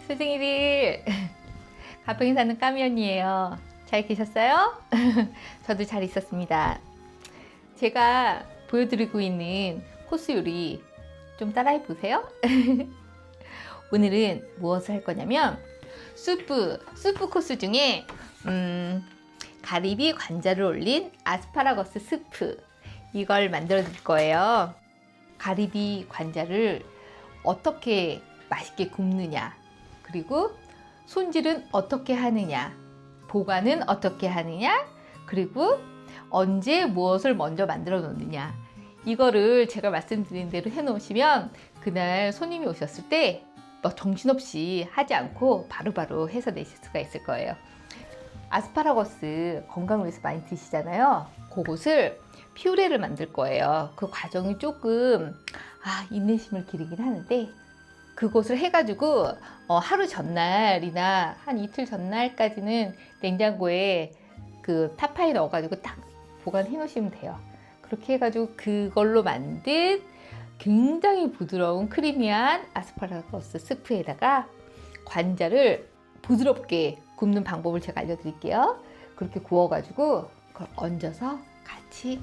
수딩이들 가평에 사는 까미언이에요. 잘 계셨어요? 저도 잘 있었습니다. 제가 보여드리고 있는 코스 요리 좀 따라해 보세요. 오늘은 무엇을 할 거냐면 수프 코스 중에 가리비 관자를 올린 아스파라거스 스프, 이걸 만들어 드릴 거예요. 가리비 관자를 어떻게 맛있게 굽느냐, 그리고 손질은 어떻게 하느냐, 보관은 어떻게 하느냐, 그리고 언제 무엇을 먼저 만들어 놓느냐, 이거를 제가 말씀드린 대로 해 놓으시면 그날 손님이 오셨을 때 뭐 정신없이 하지 않고 바로바로 해서 내실 수가 있을 거예요. 아스파라거스 건강을 위해서 많이 드시잖아요. 그것을 퓨레를 만들 거예요. 그 과정이 조금 인내심을 기르긴 하는데, 그것을 해가지고 하루 전날이나 한 이틀 전날까지는 냉장고에 그 타파에 넣어가지고 딱 보관해 놓으시면 돼요. 그렇게 해가지고 그걸로 만든 굉장히 부드러운 크리미한 아스파라거스 스프에다가 관자를 부드럽게 굽는 방법을 제가 알려드릴게요. 그렇게 구워가지고 그걸 얹어서 같이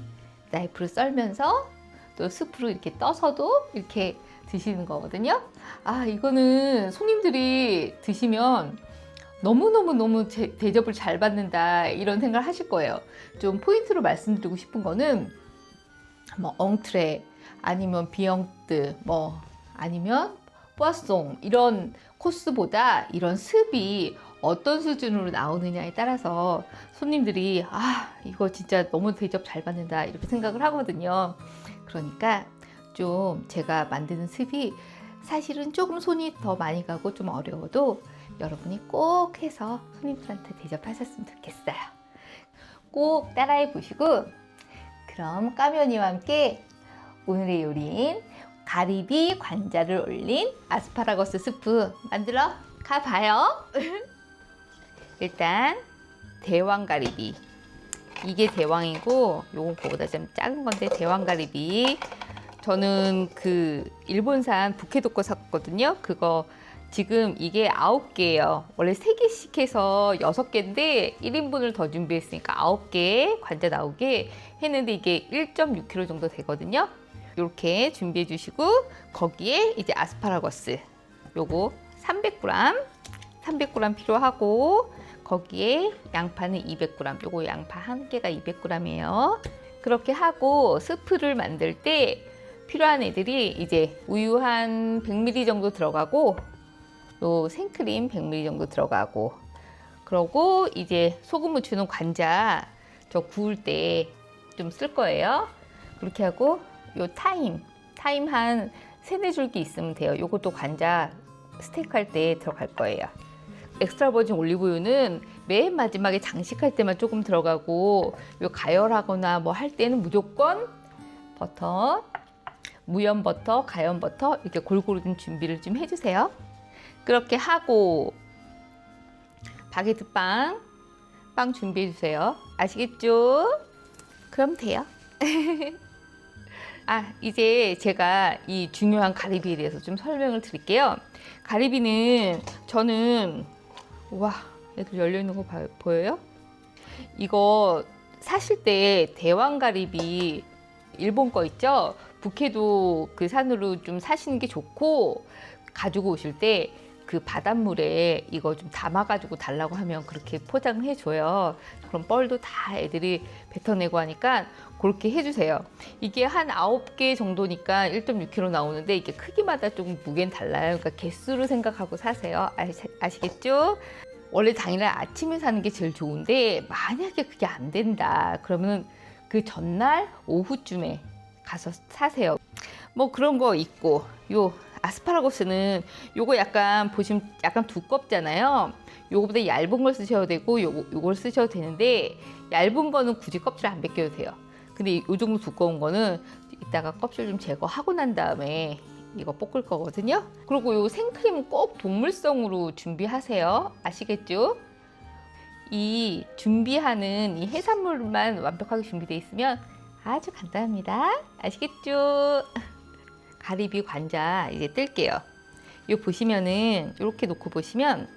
나이프로 썰면서 또 스프로 이렇게 떠서도 이렇게 드시는 거거든요. 이거는 손님들이 드시면 너무너무 대접을 잘 받는다, 이런 생각을 하실 거예요. 좀 포인트로 말씀드리고 싶은 거는 뭐 엉트레, 아니면 비앙뜨, 아니면 뿌아송, 이런 코스보다 이런 습이 어떤 수준으로 나오느냐에 따라서 손님들이 이거 진짜 너무 대접 잘 받는다, 이렇게 생각을 하거든요. 그러니까 좀 제가 만드는 습이 사실은 조금 손이 더 많이 가고 좀 어려워도 여러분이 꼭 해서 손님들한테 대접하셨으면 좋겠어요. 꼭 따라해 보시고, 그럼 까면이와 함께 오늘의 요리인 가리비 관자를 올린 아스파라거스 스프 만들어 가봐요. 일단 대왕가리비, 이게 대왕이고 요건 그거보다 좀 작은 건데 대왕가리비, 저는 그 일본산 북해도 거 샀거든요. 그거 지금 이게 9개예요. 원래 3개씩 해서 6개인데 1인분을 더 준비했으니까 9개 관자 나오게 했는데 이게 1.6kg 정도 되거든요. 이렇게 준비해 주시고, 거기에 이제 아스파라거스 요거 300g 필요하고, 거기에 양파는 200g, 요거 양파 한 개가 200g이에요. 그렇게 하고 스프를 만들 때 필요한 애들이 이제 우유 한 100ml 정도 들어가고, 요 생크림 100ml 정도 들어가고, 그러고 이제 소금 묻히는 관자 저 구울 때 좀 쓸 거예요. 그렇게 하고 요 타임 한 3-4줄기 있으면 돼요. 요것도 관자 스테이크 할 때 들어갈 거예요. 엑스트라 버진 올리브유는 맨 마지막에 장식할 때만 조금 들어가고, 요 가열하거나 뭐 할 때는 무조건 버터, 무염 버터, 가염 버터 이렇게 골고루 좀 준비를 좀 해주세요. 그렇게 하고 바게트 빵 준비해 주세요. 아시겠죠? 그럼 돼요. 이제 제가 이 중요한 가리비에 대해서 좀 설명을 드릴게요. 가리비는 저는 얘들 열려있는 거 보여요? 이거 사실 때 대왕가리비 일본 거 있죠? 북해도 그 산으로 좀 사시는 게 좋고, 가지고 오실 때 그 바닷물에 이거 좀 담아가지고 달라고 하면 그렇게 포장을 해줘요. 그럼 뻘도 다 애들이 뱉어내고 하니까 그렇게 해주세요. 이게 한 9개 정도니까 1.6kg 나오는데 이게 크기마다 조금 무게는 달라요. 그러니까 개수로 생각하고 사세요. 아시겠죠? 원래 당일날 아침에 사는 게 제일 좋은데, 만약에 그게 안 된다 그러면 그 전날 오후쯤에 가서 사세요. 뭐 그런 거 있고, 요 아스파라거스는 요거 약간 보시면 약간 두껍잖아요. 요거보다 얇은 걸 쓰셔도 되고 요걸 쓰셔도 되는데, 얇은 거는 굳이 껍질 안 벗겨도 돼요. 근데 요 정도 두꺼운 거는 이따가 껍질 좀 제거하고 난 다음에 이거 볶을 거거든요. 그리고 요 생크림은 꼭 동물성으로 준비하세요. 아시겠죠? 이 준비하는 이 해산물만 완벽하게 준비되어 있으면 아주 간단합니다. 아시겠죠? 가리비 관자 이제 뜰게요. 요 보시면은 이렇게 놓고 보시면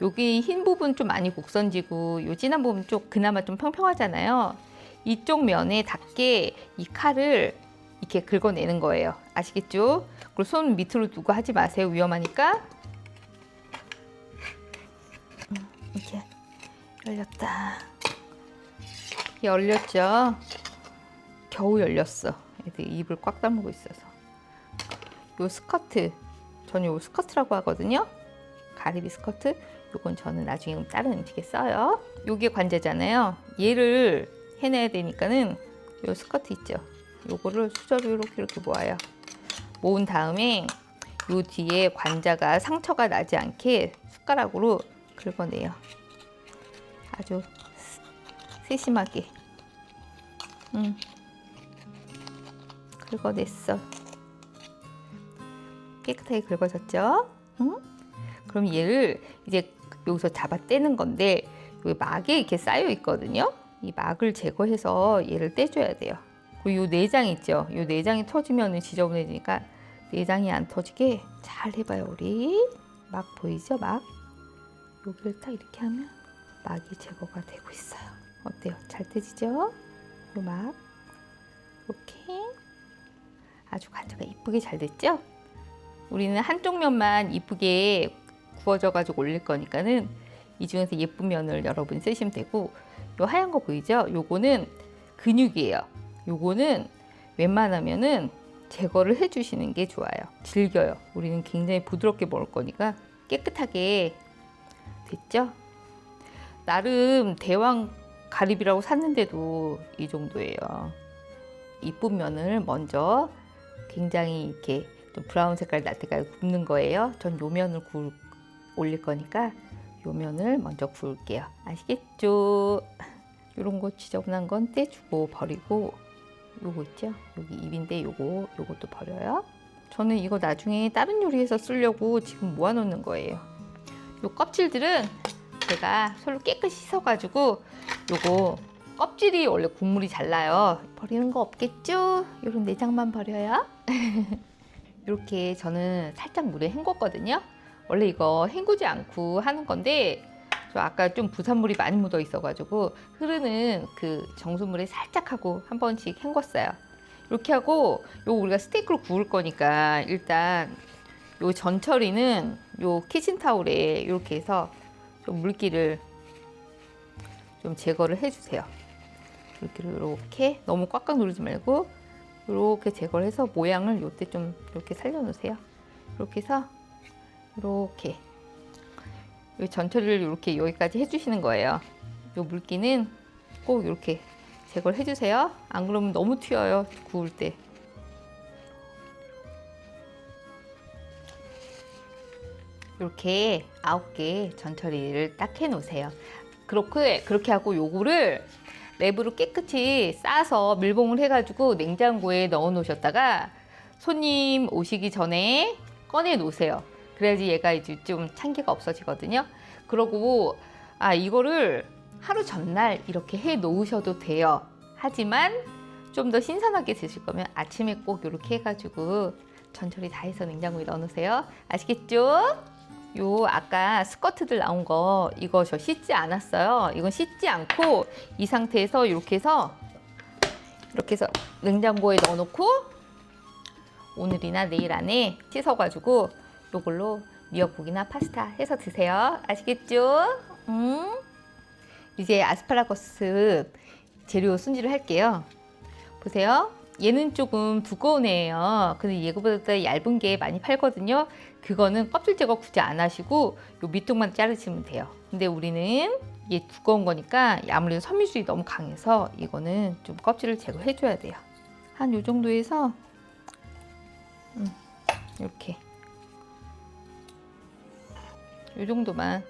여기 흰 부분 좀 많이 곡선지고 요 진한 부분 쪽 그나마 좀 평평하잖아요. 이쪽 면에 닿게 이 칼을 이렇게 긁어내는 거예요. 아시겠죠? 그리고 손 밑으로 두고 하지 마세요. 위험하니까. 이렇게 열렸다. 열렸죠? 겨우 열렸어. 애들 입을 꽉 다물고 있어서. 요 스커트, 저는 요 스커트라고 하거든요. 가리비 스커트. 요건 저는 나중에 다른 음식에 써요. 요게 관자잖아요. 얘를 해내야 되니까는 요 스커트 있죠. 요거를 수저로 이렇게 모아요. 모은 다음에 요 뒤에 관자가 상처가 나지 않게 숟가락으로 긁어내요. 아주 세심하게. 긁어냈어. 깨끗하게 긁어졌죠? 그럼 얘를 이제 여기서 잡아 떼는 건데 여기 막에 이렇게 쌓여 있거든요. 이 막을 제거해서 얘를 떼줘야 돼요. 그리고 요 내장 있죠. 요 내장이 터지면 지저분해지니까 내장이 안 터지게 잘 해봐요. 우리 막 보이죠? 막 여기를 딱 이렇게 하면 막이 제거가 되고 있어요. 어때요? 잘 떼지죠? 요 막 이렇게 아주 관자가 이쁘게 잘 됐죠? 우리는 한쪽 면만 이쁘게 구워져 가지고 올릴 거니까는 이 중에서 예쁜 면을 여러분이 쓰시면 되고, 요 하얀 거 보이죠? 요거는 근육이에요. 요거는 웬만하면은 제거를 해주시는 게 좋아요. 질겨요. 우리는 굉장히 부드럽게 먹을 거니까 깨끗하게 됐죠? 나름 대왕 가리비라고 샀는데도 이 정도예요. 이쁜 면을 먼저 굉장히 이렇게 좀 브라운 색깔 날 때까지 굽는 거예요. 전 요 면을 올릴 거니까 요 면을 먼저 구울게요. 아시겠죠? 요런 거 지저분한 건 떼주고 버리고, 요거 있죠? 여기 입인데 요것도 버려요. 저는 이거 나중에 다른 요리에서 쓰려고 지금 모아놓는 거예요. 요 껍질들은 제가 솔로 깨끗이 씻어가지고 요거 껍질이 원래 국물이 잘 나요. 버리는 거 없겠죠? 요런 내장만 버려요. 이렇게 저는 살짝 물에 헹궜거든요. 원래 이거 헹구지 않고 하는 건데 저 아까 좀 부산물이 많이 묻어 있어가지고 흐르는 그 정수물에 살짝 하고 한 번씩 헹궜어요. 이렇게 하고 요 우리가 스테이크로 구울 거니까 일단 요 전처리는 요 키친타올에 이렇게 해서 좀 물기를 좀 제거를 해주세요. 물기를 이렇게 너무 꽉꽉 누르지 말고 이렇게 제거를 해서 모양을 요때 좀 이렇게 살려놓으세요. 이렇게 해서 이렇게 이 전처리를 이렇게 여기까지 해주시는 거예요. 이 물기는 꼭 이렇게 제거를 해주세요. 안 그러면 너무 튀어요. 구울 때. 이렇게 9개 전처리를 딱 해놓으세요. 그렇게 하고 요거를 랩으로 깨끗이 싸서 밀봉을 해가지고 냉장고에 넣어 놓으셨다가 손님 오시기 전에 꺼내 놓으세요. 그래야지 얘가 이제 좀 찬기가 없어지거든요. 그러고 이거를 하루 전날 이렇게 해 놓으셔도 돼요. 하지만 좀 더 신선하게 드실 거면 아침에 꼭 이렇게 해가지고 전처리 다 해서 냉장고에 넣어 놓으세요. 아시겠죠? 요 아까 스커트들 나온 거 이거 저 씻지 않았어요. 이건 씻지 않고 이 상태에서 이렇게 해서 냉장고에 넣어 놓고 오늘이나 내일 안에 씻어가지고 요걸로 미역국이나 파스타 해서 드세요. 아시겠죠? 이제 아스파라거스 재료 손질을 할게요. 보세요. 얘는 조금 두꺼운 애예요. 근데 얘보다 더 얇은 게 많이 팔거든요. 그거는 껍질 제거 굳이 안 하시고 요 밑둥만 자르시면 돼요. 근데 우리는 이게 두꺼운 거니까 아무래도 섬유질이 너무 강해서 이거는 좀 껍질을 제거해 줘야 돼요. 한 요 정도에서 이렇게 요 정도만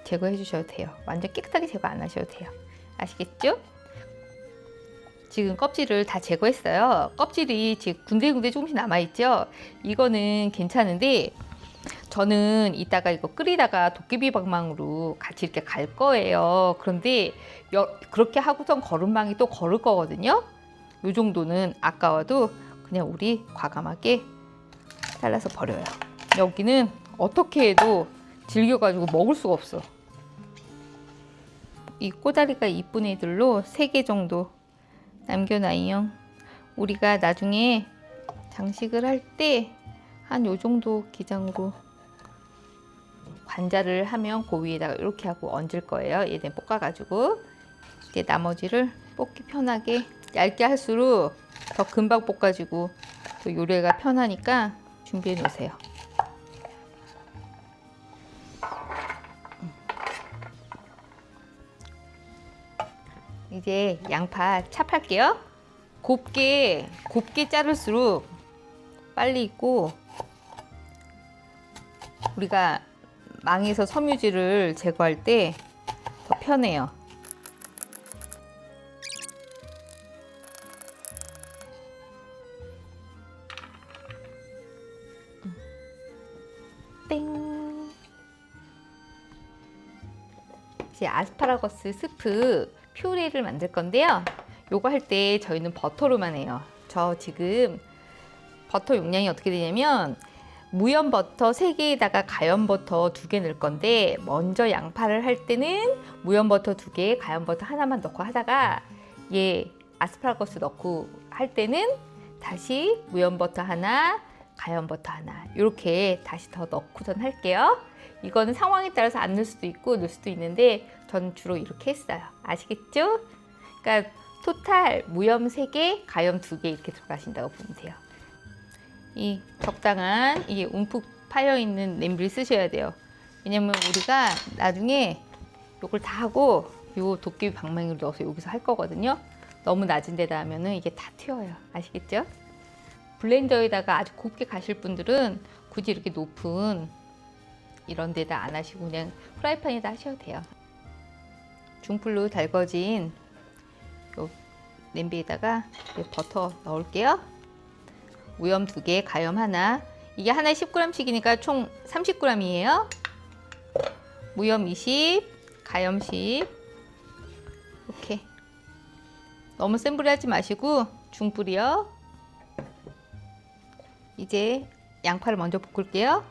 제거해 주셔도 돼요. 완전 깨끗하게 제거 안 하셔도 돼요. 아시겠죠? 지금 껍질을 다 제거했어요. 껍질이 지금 군데군데 조금씩 남아있죠. 이거는 괜찮은데 저는 이따가 이거 끓이다가 도깨비 방망으로 같이 이렇게 갈 거예요. 그런데 그렇게 하고선 거름망이 또 걸을 거거든요. 이 정도는 아까워도 그냥 우리 과감하게 잘라서 버려요. 여기는 어떻게 해도 질겨가지고 먹을 수가 없어. 이 꼬다리가 이쁜 애들로 3개 정도 남겨놔요. 우리가 나중에 장식을 할 때 한 요 정도 기장으로 관자를 하면 그 위에다가 이렇게 하고 얹을 거예요. 얘네 볶아가지고 이제 나머지를 볶기 편하게 얇게 할수록 더 금방 볶아지고 또 요리가 편하니까 준비해 놓으세요. 이제 양파 찹할게요. 곱게 자를수록 빨리 익고 우리가 망에서 섬유질을 제거할 때 더 편해요. 땡. 이제 아스파라거스 스프 퓨레를 만들 건데요. 요거 할 때 저희는 버터로만 해요. 저 지금 버터 용량이 어떻게 되냐면 무염 버터 3개에다가 가염 버터 2개 넣을 건데 먼저 양파를 할 때는 무염 버터 2개, 가염 버터 하나만 넣고 하다가 얘 아스파라거스 넣고 할 때는 다시 무염 버터 하나, 가염 버터 하나 이렇게 다시 더 넣고선 할게요. 이거는 상황에 따라서 안 넣을 수도 있고 넣을 수도 있는데 저는 주로 이렇게 했어요. 아시겠죠? 그러니까 토탈 무염 3개, 가염 2개 이렇게 들어가신다고 보면 돼요. 이 적당한 이게 움푹 파여 있는 냄비를 쓰셔야 돼요. 왜냐면 우리가 나중에 요걸 다 하고 요 도깨비 방망이를 넣어서 여기서 할 거거든요. 너무 낮은 데다 하면은 이게 다 튀어요. 아시겠죠? 블렌더에다가 아주 곱게 가실 분들은 굳이 이렇게 높은 이런 데다 안 하시고 그냥 프라이팬에다 하셔도 돼요. 중불로 달궈진 요 냄비에다가 버터 넣을게요. 무염 2개, 가염 하나. 이게 하나에 10g씩이니까 총 30g이에요. 무염 20, 가염 10. 이렇게. 너무 센 불에 하지 마시고 중불이요. 이제 양파를 먼저 볶을게요.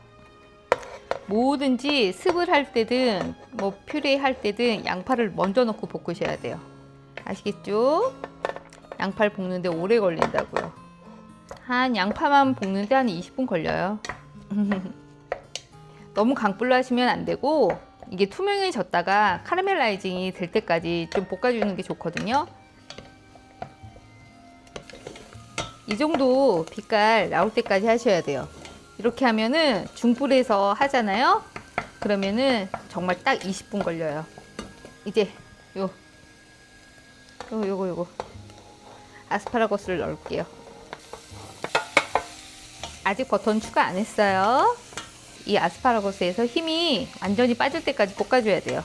뭐든지 습을 할 때든 뭐 퓨레 할 때든 양파를 먼저 넣고 볶으셔야 돼요. 아시겠죠? 양파를 볶는데 오래 걸린다고요. 한 양파만 볶는데 한 20분 걸려요. 너무 강불로 하시면 안 되고 이게 투명해졌다가 카라멜라이징이 될 때까지 좀 볶아주는 게 좋거든요. 이 정도 빛깔 나올 때까지 하셔야 돼요. 이렇게 하면은 중불에서 하잖아요. 그러면은 정말 딱 20분 걸려요. 이제 요거 아스파라거스를 넣을게요. 아직 버터는 추가 안 했어요. 이 아스파라거스에서 힘이 완전히 빠질 때까지 볶아줘야 돼요.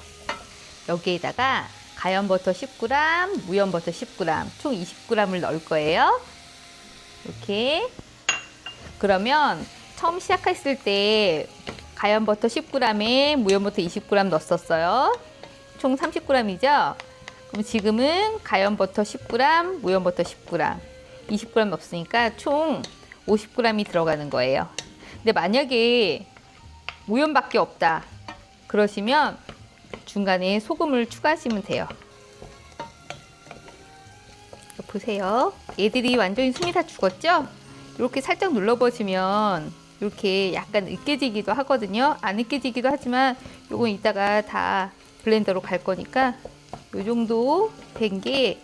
여기에다가 가염 버터 10g, 무염 버터 10g, 총 20g을 넣을 거예요. 이렇게. 그러면 처음 시작했을 때 가염 버터 10g에 무염 버터 20g 넣었었어요. 총 30g이죠? 그럼 지금은 가염 버터 10g, 무염 버터 10g, 20g 넣었으니까 총 50g이 들어가는 거예요. 근데 만약에 무염밖에 없다 그러시면 중간에 소금을 추가하시면 돼요. 보세요. 얘들이 완전히 숨이 다 죽었죠? 이렇게 살짝 눌러보시면 이렇게 약간 으깨지기도 하거든요. 안 으깨지기도 하지만 요건 이따가 다 블렌더로 갈 거니까 요 정도 된 게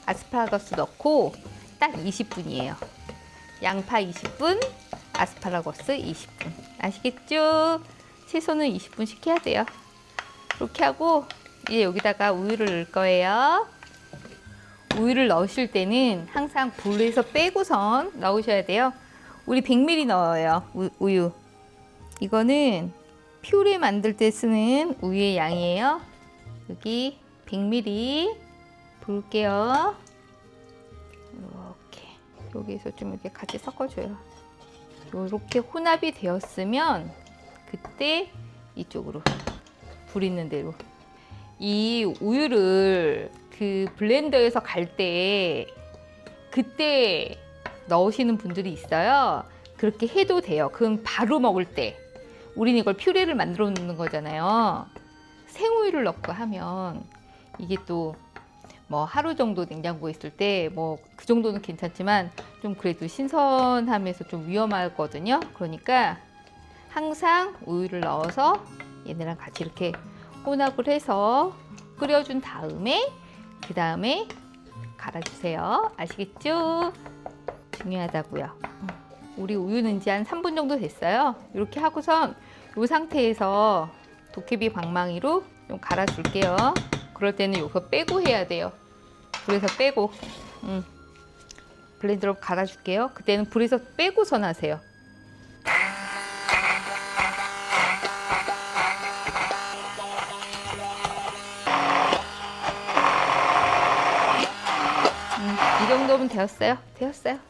아스파라거스 넣고 딱 20분이에요. 양파 20분, 아스파라거스 20분. 아시겠죠? 최소는 20분씩 해야 돼요. 이렇게 하고 이제 여기다가 우유를 넣을 거예요. 우유를 넣으실 때는 항상 불에서 빼고선 넣으셔야 돼요. 우리 100ml 넣어요. 우유. 이거는 퓨레 만들 때 쓰는 우유의 양이에요. 여기 100ml 부을게요. 여기에서 좀 이렇게 같이 섞어줘요. 이렇게 혼합이 되었으면 그때 이쪽으로 불 있는 대로 이 우유를 그 블렌더에서 갈 때 그때 넣으시는 분들이 있어요. 그렇게 해도 돼요. 그건 바로 먹을 때. 우리는 이걸 퓨레를 만들어 놓는 거잖아요. 생우유를 넣고 하면 이게 또 뭐 하루 정도 냉장고에 있을 때 뭐 그 정도는 괜찮지만 좀 그래도 신선함에서 좀 위험하거든요. 그러니까 항상 우유를 넣어서 얘네랑 같이 이렇게 혼합을 해서 끓여준 다음에 그 다음에 갈아주세요. 아시겠죠? 중요하다고요. 우리 우유는 이제 한 3분 정도 됐어요. 이렇게 하고선 이 상태에서 도깨비 방망이로 좀 갈아줄게요. 그럴 때는 이거 빼고 해야 돼요. 불에서 빼고 블렌더로 갈아줄게요. 그때는 불에서 빼고선 하세요. 이 정도면 되었어요.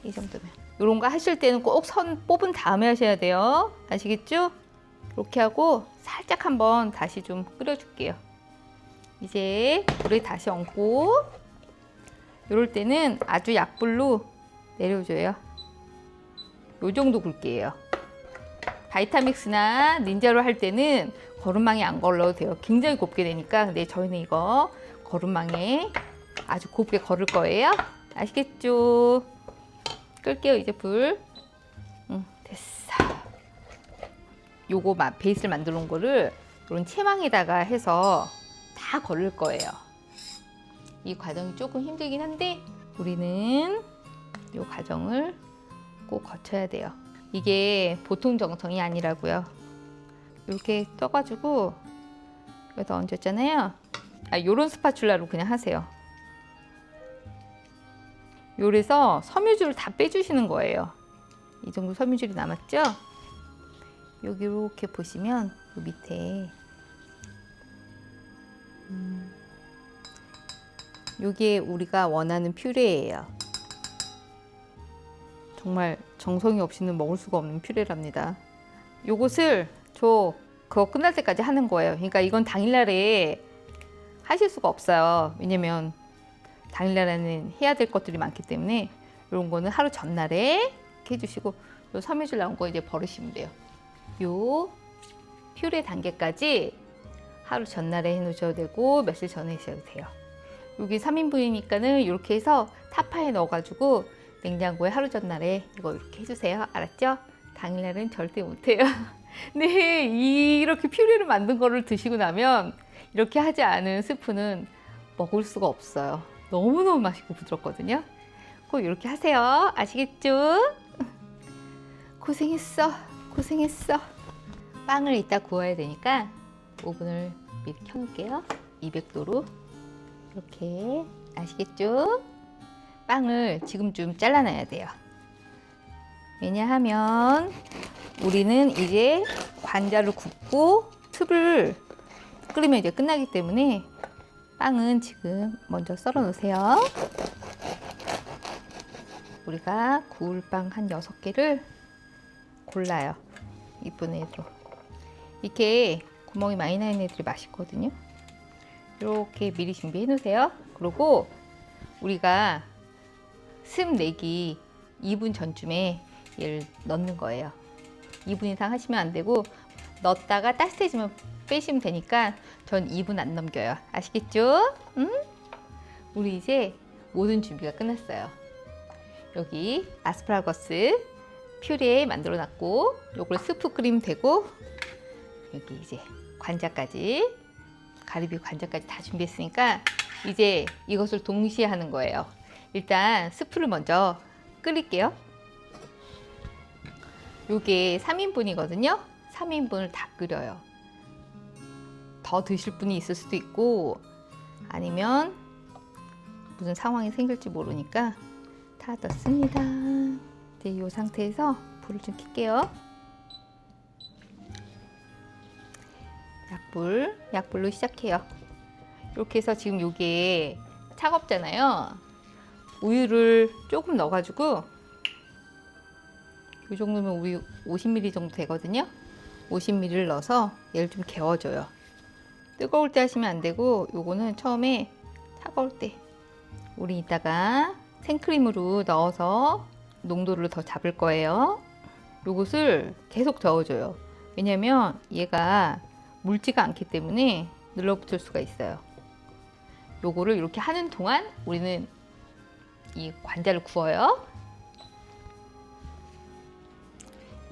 이 정도면. 이런 거 하실 때는 꼭 선 뽑은 다음에 하셔야 돼요. 아시겠죠? 이렇게 하고 살짝 한번 다시 좀 끓여줄게요. 이제 불에 다시 얹고 이럴 때는 아주 약불로 내려줘요. 요 정도 굵기예요. 바이타믹스나 닌자로 할 때는 거름망에 안 걸러도 돼요. 굉장히 곱게 되니까. 근데 저희는 이거 거름망에 아주 곱게 걸을 거예요. 아시겠죠? 끌게요. 이제 불. 됐어. 요거 베이스를 만들어 놓은 거를 이런 채망에다가 해서 다 걸을 거예요. 이 과정이 조금 힘들긴 한데 우리는 이 과정을 꼭 거쳐야 돼요. 이게 보통 정성이 아니라고요. 이렇게 떠가지고 여기다 얹었잖아요. 요런 스파츌라로 그냥 하세요. 요래서 섬유질을 다 빼주시는 거예요. 이 정도 섬유질이 남았죠? 여기 이렇게 보시면 요 밑에 요게 우리가 원하는 퓨레예요. 정말 정성이 없이는 먹을 수가 없는 퓨레랍니다. 요것을 그거 끝날 때까지 하는 거예요. 그러니까 이건 당일날에 하실 수가 없어요. 왜냐면 당일날에는 해야 될 것들이 많기 때문에 이런 거는 하루 전날에 이렇게 해주시고 요 섬유질 나온 거 이제 버리시면 돼요. 요 퓨레 단계까지 하루 전날에 해놓으셔도 되고 며칠 전에 하셔도 돼요. 여기 3인분이니까는 이렇게 해서 타파에 넣어가지고 냉장고에 하루 전날에 이거 이렇게 해주세요. 알았죠? 당일날은 절대 못해요. 네, 이렇게 퓨레를 만든 거를 드시고 나면 이렇게 하지 않은 스프는 먹을 수가 없어요. 너무너무 맛있고 부드럽거든요. 꼭 이렇게 하세요. 아시겠죠? 고생했어. 빵을 이따 구워야 되니까 오븐을 미리 켜놓을게요. 200도로 이렇게. 아시겠죠? 빵을 지금쯤 잘라놔야 돼요. 왜냐하면 우리는 이제 관자를 굽고 습을 끓이면 이제 끝나기 때문에 빵은 지금 먼저 썰어 놓으세요. 우리가 구울 빵 한 6개를 골라요. 이쁜 애들로. 이렇게 구멍이 많이 나 있는 애들이 맛있거든요. 이렇게 미리 준비해 놓으세요. 그리고 우리가 습 내기 2분 전쯤에 얘를 넣는 거예요. 2분 이상 하시면 안 되고 넣었다가 따뜻해지면 빼시면 되니까 전 2분 안 넘겨요. 아시겠죠? 우리 이제 모든 준비가 끝났어요. 여기 아스파라거스 퓨레 만들어 놨고 요걸 스프 끓이면 되고 여기 이제 관자까지 가리비 관자까지 다 준비했으니까 이제 이것을 동시에 하는 거예요. 일단 스프를 먼저 끓일게요. 요게 3인분이거든요. 3인분을 다 끓여요. 더 드실 분이 있을 수도 있고 아니면 무슨 상황이 생길지 모르니까 다 넣습니다. 이제 이 상태에서 불을 좀 켤게요. 약불로 시작해요. 이렇게 해서 지금 이게 차갑잖아요. 우유를 조금 넣어가지고 이 정도면 우유 50ml 정도 되거든요. 50ml를 넣어서 얘를 좀 개워줘요. 뜨거울 때 하시면 안 되고 요거는 처음에 차가울 때. 우리 이따가 생크림으로 넣어서 농도를 더 잡을 거예요. 요것을 계속 저어줘요. 왜냐면 얘가 묽지가 않기 때문에 눌러붙을 수가 있어요. 요거를 이렇게 하는 동안 우리는 이 관자를 구워요.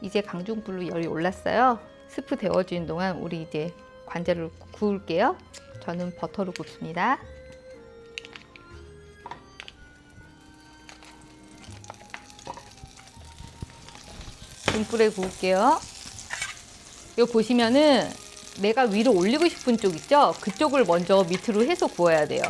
이제 강중불로 열이 올랐어요. 스프 데워주는 동안 우리 이제 관자를 구울게요. 저는 버터로 굽습니다. 중불에 구울게요. 이거 보시면은 내가 위로 올리고 싶은 쪽 있죠? 그쪽을 먼저 밑으로 해서 구워야 돼요.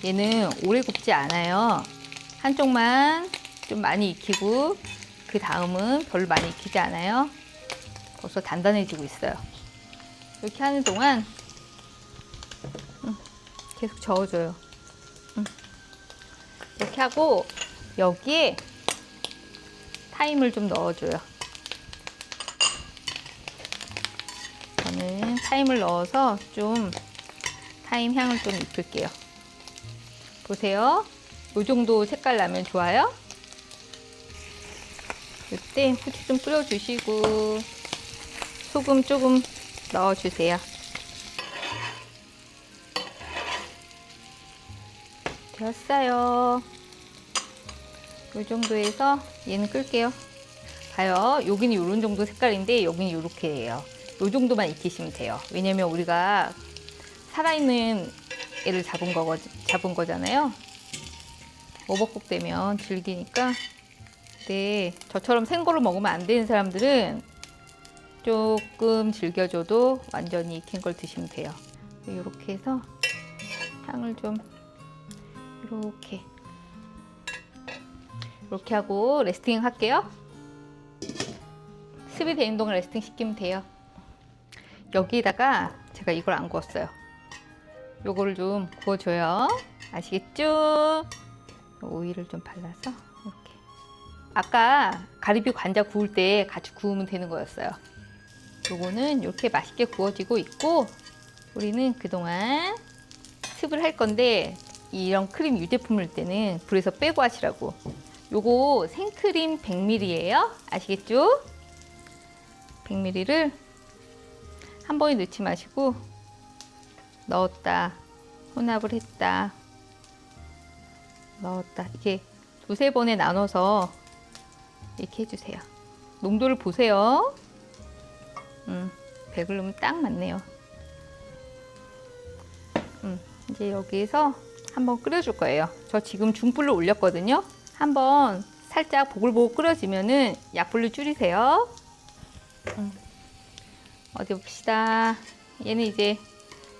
얘는 오래 굽지 않아요. 한쪽만 좀 많이 익히고 그 다음은 별로 많이 익히지 않아요. 벌써 단단해지고 있어요. 이렇게 하는 동안 계속 저어줘요. 이렇게 하고 여기에 타임을 좀 넣어줘요. 저는 타임을 넣어서 좀 타임 향을 좀 입힐게요. 보세요. 이 정도 색깔 나면 좋아요. 이때 후추 좀 뿌려주시고 소금 조금 넣어주세요. 되었어요. 이 정도에서 얘는 끌게요. 봐요. 여기는 이런 정도 색깔인데 여기는 이렇게 해요. 이 정도만 익히시면 돼요. 왜냐면 우리가 살아있는 애를 잡은 거잖아요. 오버쿡 되면 질기니까. 근데 저처럼 생거로 먹으면 안 되는 사람들은 조금 질겨줘도 완전히 익힌 걸 드시면 돼요. 이렇게 해서 향을 좀 이렇게 하고 레스팅 할게요. 습이 되는 동안 레스팅 시키면 돼요. 여기다가 제가 이걸 안 구웠어요. 요거를 좀 구워줘요. 아시겠죠? 오일을 좀 발라서 이렇게. 아까 가리비 관자 구울 때 같이 구우면 되는 거였어요. 요거는 이렇게 맛있게 구워지고 있고 우리는 그동안 습을 할 건데 이런 크림 유제품을 때는 불에서 빼고 하시라고. 요거 생크림 100ml예요. 아시겠죠? 100ml를 한 번에 넣지 마시고 넣었다, 혼합을 했다, 넣었다. 이렇게 두세 번에 나눠서 이렇게 해주세요. 농도를 보세요. 100을 넣으면 딱 맞네요. 이제 여기에서 한번 끓여줄 거예요. 저 지금 중불로 올렸거든요. 한번 살짝 보글보글 끓여지면은 약불로 줄이세요. 어디 봅시다. 얘는 이제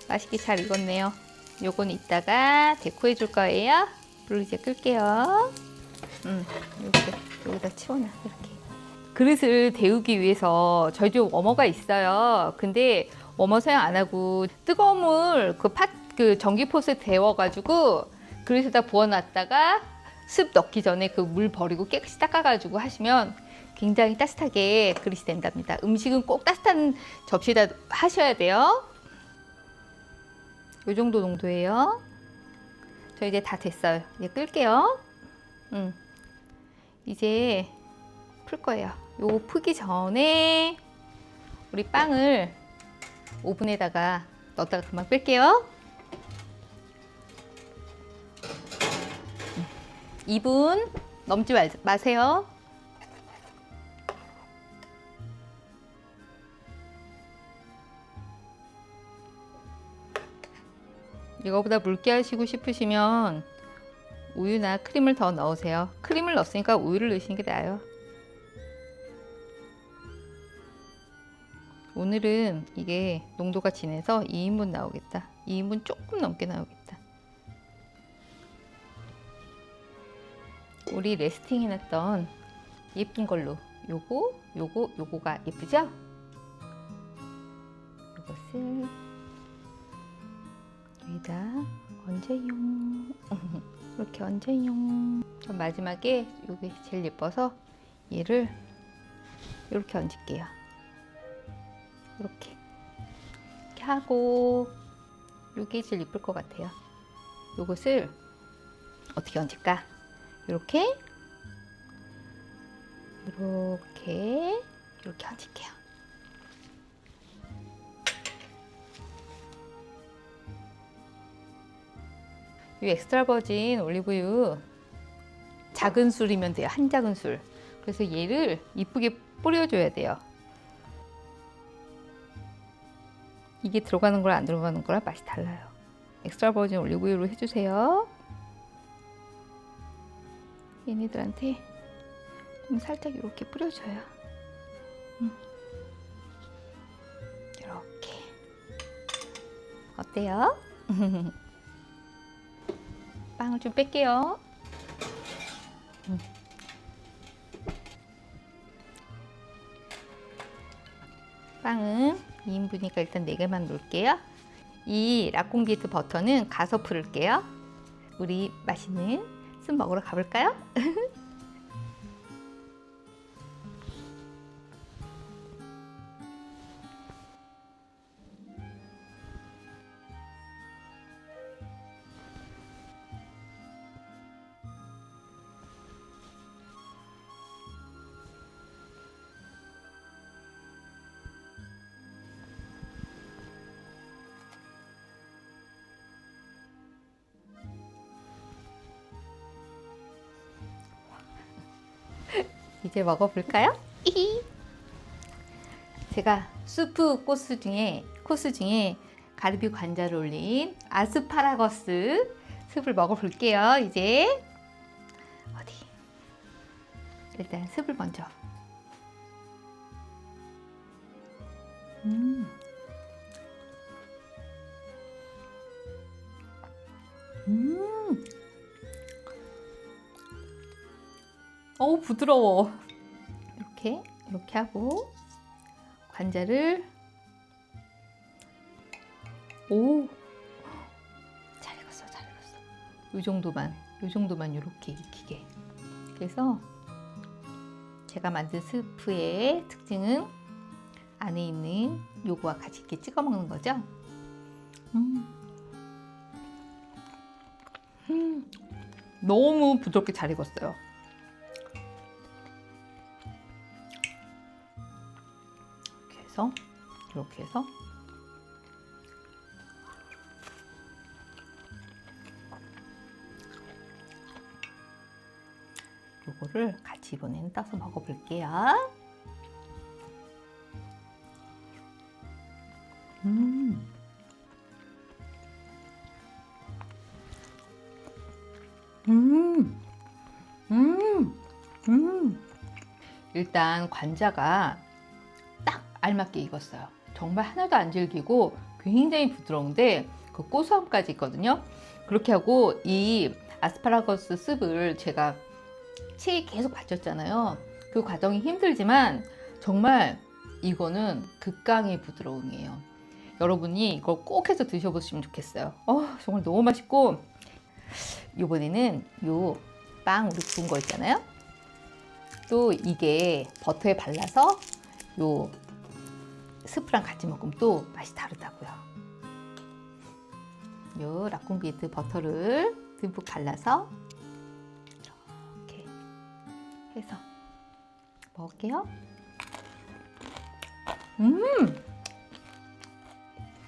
맛있게 잘 익었네요. 요건 이따가 데코해 줄 거예요. 불을 이제 끌게요. 이렇게 여기다 치워놔. 이렇게 그릇을 데우기 위해서 저희 집 워머가 있어요. 근데 워머 사용 안 하고 뜨거운 물 그 전기포스에 데워가지고 그릇에다 부어놨다가 습 넣기 전에 그 물 버리고 깨끗이 닦아가지고 하시면 굉장히 따뜻하게 그릇이 된답니다. 음식은 꼭 따뜻한 접시에다 하셔야 돼요. 이 정도 농도예요. 저 이제 다 됐어요. 이제 끌게요. 이제 풀 거예요. 요거 풀기 전에 우리 빵을 오븐에다가 넣었다가 그만 뺄게요. 2분 넘지 마세요. 이거보다 묽게 하시고 싶으시면 우유나 크림을 더 넣으세요. 크림을 넣었으니까 우유를 넣으시는 게 나아요. 오늘은 이게 농도가 진해서 2인분 나오겠다. 2인분 조금 넘게 나오겠다. 우리 레스팅 해놨던 예쁜 걸로 요거가 예쁘죠? 이것을 얹습니다. 얹어용. 이렇게 얹어용. 전 마지막에 이게 제일 예뻐서 얘를 이렇게 얹을게요. 이렇게 하고 이게 제일 예쁠 것 같아요. 이것을 어떻게 얹을까? 이렇게 얹을게요. 이 엑스트라 버진 올리브유 작은 술이면 돼요. 한 작은 술. 그래서 얘를 이쁘게 뿌려줘야 돼요. 이게 들어가는 거랑 안 들어가는 거랑 맛이 달라요. 엑스트라 버진 올리브유로 해주세요. 얘네들한테 좀 살짝 이렇게 뿌려줘요. 이렇게. 어때요? 빵을 좀 뺄게요. 빵은 2인분이니까 일단 4개만 놓을게요. 이 라콩비트 버터는 가서 풀을게요. 우리 맛있는 숲 먹으러 가볼까요? 이제 먹어볼까요? 제가 수프 코스 중에 가리비 관자를 올린 아스파라거스 숲을 먹어볼게요. 이제 어디? 일단 숲을 먼저. 어우 부드러워. 이렇게 하고 관자를 잘 익었어. 요 정도만 이렇게 익히게. 그래서 제가 만든 스프의 특징은 안에 있는 요거와 같이 이렇게 찍어 먹는 거죠. 너무 부드럽게 잘 익었어요. 이렇게 해서 요거를 같이 이번에는 떠서 먹어볼게요. 일단 관자가 딱 알맞게 익었어요. 정말 하나도 안 질기고 굉장히 부드러운데 그 고소함까지 있거든요. 그렇게 하고 이 아스파라거스 습을 제가 체에 계속 받쳤잖아요. 그 과정이 힘들지만 정말 이거는 극강의 부드러움이에요. 여러분이 이걸 꼭 해서 드셔보시면 좋겠어요. 정말 너무 맛있고, 이번에는 요 빵 우리 구운 거 있잖아요. 또 이게 버터에 발라서 요 스프랑 같이 먹으면 또 맛이 다르다고요. 요 라콩비에트 버터를 듬뿍 발라서 이렇게 해서 먹을게요.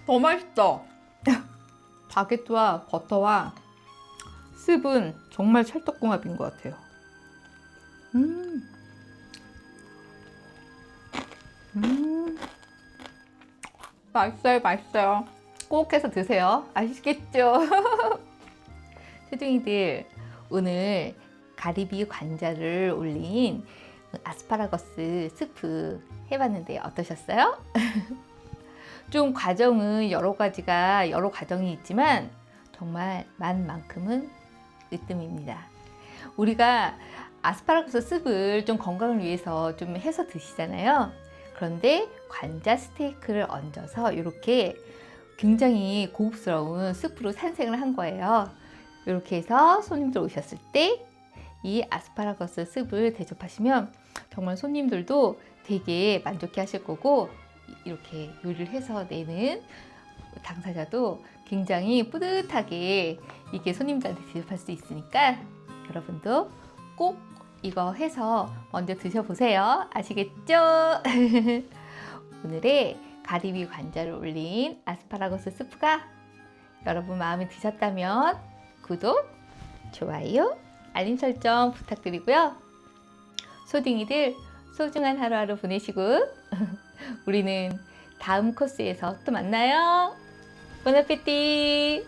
더 맛있어. 바게트와 버터와 습은 정말 찰떡궁합인 것 같아요. 맛있어요. 꼭 해서 드세요. 아시겠죠? 세둥이들, 오늘 가리비 관자를 올린 아스파라거스 스프 해봤는데 어떠셨어요? 좀 과정은 여러 과정이 있지만 정말 맛만큼은 으뜸입니다. 우리가 아스파라거스 습을 좀 건강을 위해서 좀 해서 드시잖아요. 그런데 관자 스테이크를 얹어서 이렇게 굉장히 고급스러운 스프로 탄생을 한 거예요. 이렇게 해서 손님들 오셨을 때 이 아스파라거스 습을 대접하시면 정말 손님들도 되게 만족해 하실 거고, 이렇게 요리를 해서 내는 당사자도 굉장히 뿌듯하게 이게 손님들한테 대접할 수 있으니까 여러분도 꼭 이거 해서 먼저 드셔보세요. 아시겠죠? 오늘의 가리비 관자를 올린 아스파라거스 스프가 여러분 마음에 드셨다면 구독, 좋아요, 알림 설정 부탁드리고요. 소딩이들 소중한 하루하루 보내시고 우리는 다음 코스에서 또 만나요. 보나페티.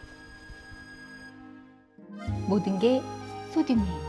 모든 게 소딩이